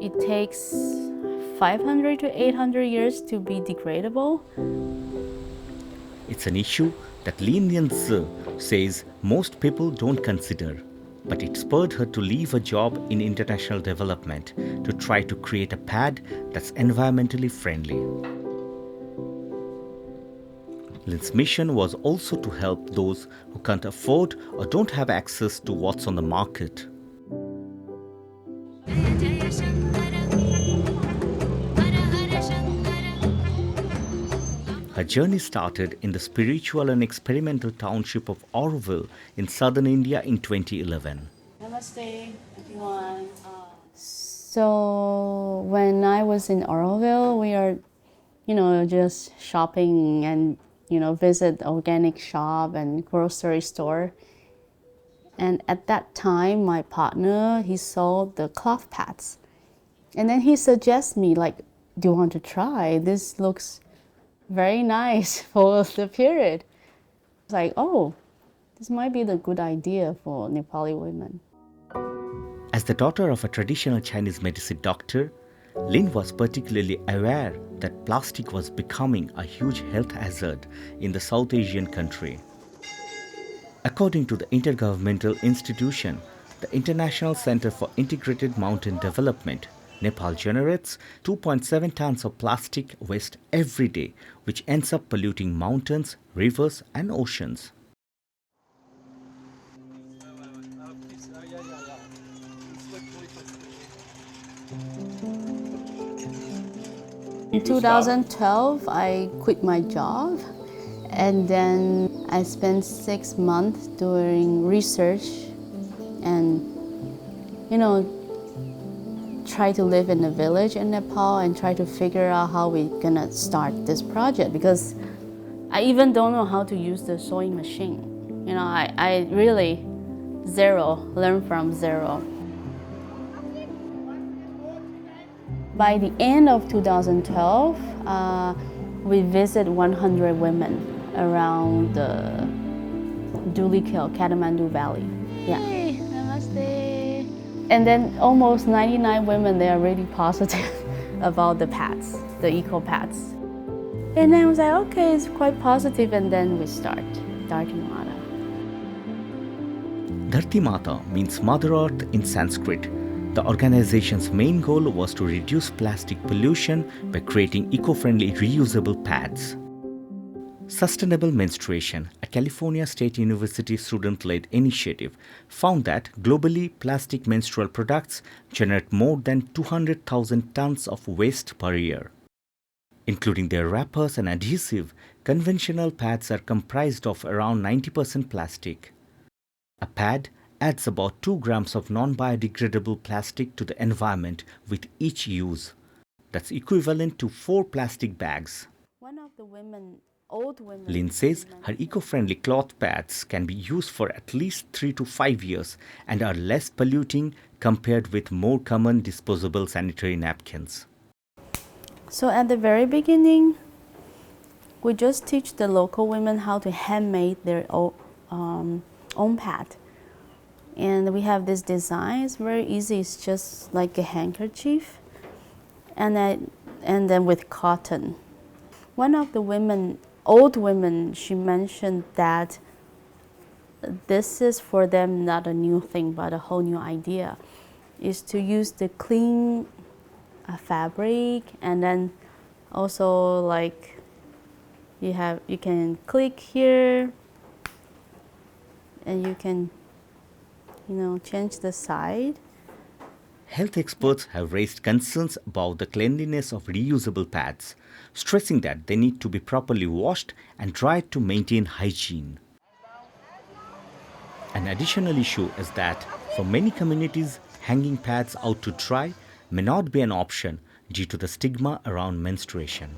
it takes 500 to 800 years to be degradable. It's an issue that Lin Yanzi says most people don't consider, but it spurred her to leave a job in international development to try to create a pad that's environmentally friendly. Lin's mission was also to help those who can't afford or don't have access to what's on the market. Her journey started in the spiritual and experimental township of Auroville in southern India in 2011. Namaste, everyone. So when I was in Auroville, we are, just shopping and, visit organic shop and grocery store. And at that time, my partner, he sold the cloth pads. And then he suggests me, like, do you want to try? This looks very nice for the period. It's like, oh, this might be the good idea for Nepali women. As the daughter of a traditional Chinese medicine doctor, Lin was particularly aware that plastic was becoming a huge health hazard in the South Asian country. According to the intergovernmental institution, the International Center for Integrated Mountain Development, Nepal generates 2.7 tons of plastic waste every day, which ends up polluting mountains, rivers, and oceans. In 2012, I quit my job, and then I spent 6 months doing research and, try to live in a village in Nepal and try to figure out how we're gonna start this project, because I even don't know how to use the sewing machine. I really learn from zero. By the end of 2012, we visit 100 women around the Dulikil, Kathmandu Valley. Yeah. Hey, namaste. And then almost 99 women, they are really positive about the pads, the eco pads. And then I was like, okay, it's quite positive, and then we start Dharti Mata. Dharti Mata means Mother Earth in Sanskrit. The organization's main goal was to reduce plastic pollution by creating eco-friendly reusable pads. Sustainable Menstruation, a California State University student-led initiative, found that globally plastic menstrual products generate more than 200,000 tons of waste per year. Including their wrappers and adhesive, conventional pads are comprised of around 90% plastic. A pad adds about 2 grams of non-biodegradable plastic to the environment with each use. That's equivalent to 4 plastic bags. Lin says her eco-friendly cloth pads can be used for at least 3 to 5 years and are less polluting compared with more common disposable sanitary napkins. So at the very beginning, we just teach the local women how to handmade their own pad. And we have this design, it's very easy, it's just like a handkerchief, and then with cotton. One of the women, old women, she mentioned that this is for them not a new thing, but a whole new idea, is to use the clean fabric, and then also like you can click here, and you can change the side. Health experts have raised concerns about the cleanliness of reusable pads, stressing that they need to be properly washed and dried to maintain hygiene. An additional issue is that for many communities, hanging pads out to dry may not be an option due to the stigma around menstruation.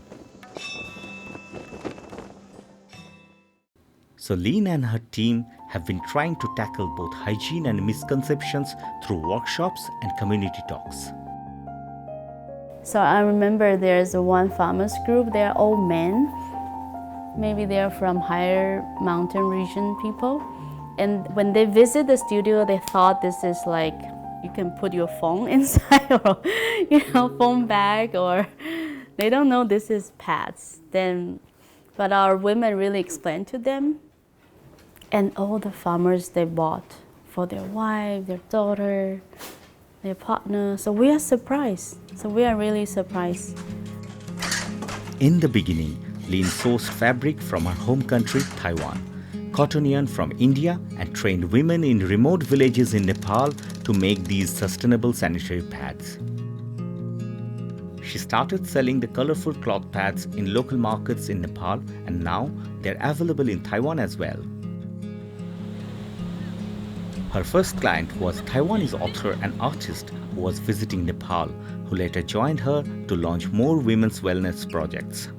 So Lin and her team have been trying to tackle both hygiene and misconceptions through workshops and community talks. So I remember there's one farmers group, they're all men. Maybe they're from higher mountain region people. And when they visit the studio, they thought this is like, you can put your phone inside or phone bag, or they don't know this is pads. But our women really explained to them, and all the farmers they bought for their wife, their daughter, their partner. So we are surprised. So we are really surprised. In the beginning, Lin sourced fabric from her home country, Taiwan, cotton yarn from India, and trained women in remote villages in Nepal to make these sustainable sanitary pads. She started selling the colorful cloth pads in local markets in Nepal, and now they're available in Taiwan as well. Her first client was Taiwanese author and artist who was visiting Nepal, who later joined her to launch more women's wellness projects.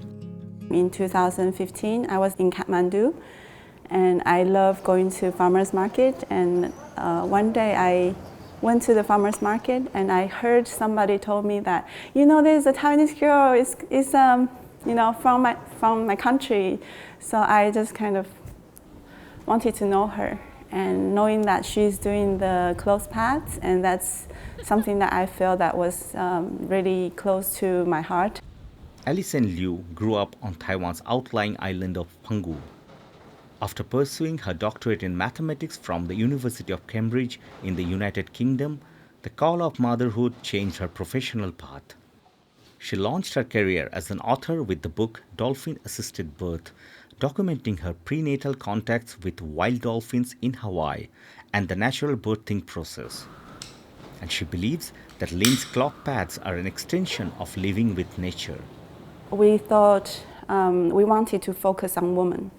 In 2015, I was in Kathmandu, and I love going to farmers market. And one day I went to the farmers market, and I heard somebody told me that, there's a Taiwanese girl is from my country. So I just kind of wanted to know her, and knowing that she's doing the clothes pads, and that's something that I feel that was really close to my heart. Alison Liu grew up on Taiwan's outlying island of Penghu. After pursuing her doctorate in mathematics from the University of Cambridge in the United Kingdom, the call of motherhood changed her professional path. She launched her career as an author with the book Dolphin Assisted Birth, documenting her prenatal contacts with wild dolphins in Hawaii and the natural birthing process. And she believes that Lin's cloth pads are an extension of living with nature. We thought we wanted to focus on women,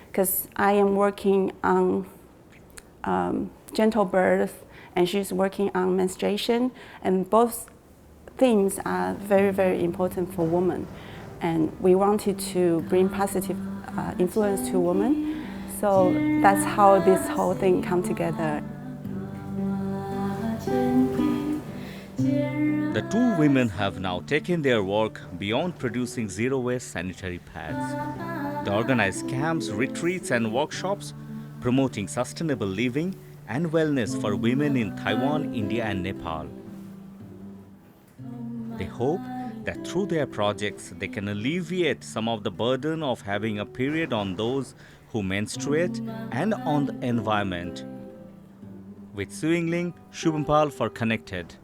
because I am working on gentle birth, and she's working on menstruation, and both themes are very, very important for women. And we wanted to bring positive influence to women, so that's how this whole thing come together. The two women have now taken their work beyond producing zero-waste sanitary pads. They organize camps, retreats, and workshops promoting sustainable living and wellness for women in Taiwan, India, and Nepal. They hope that through their projects, they can alleviate some of the burden of having a period on those who menstruate and on the environment. With Suingling, Shubhampal for Connected.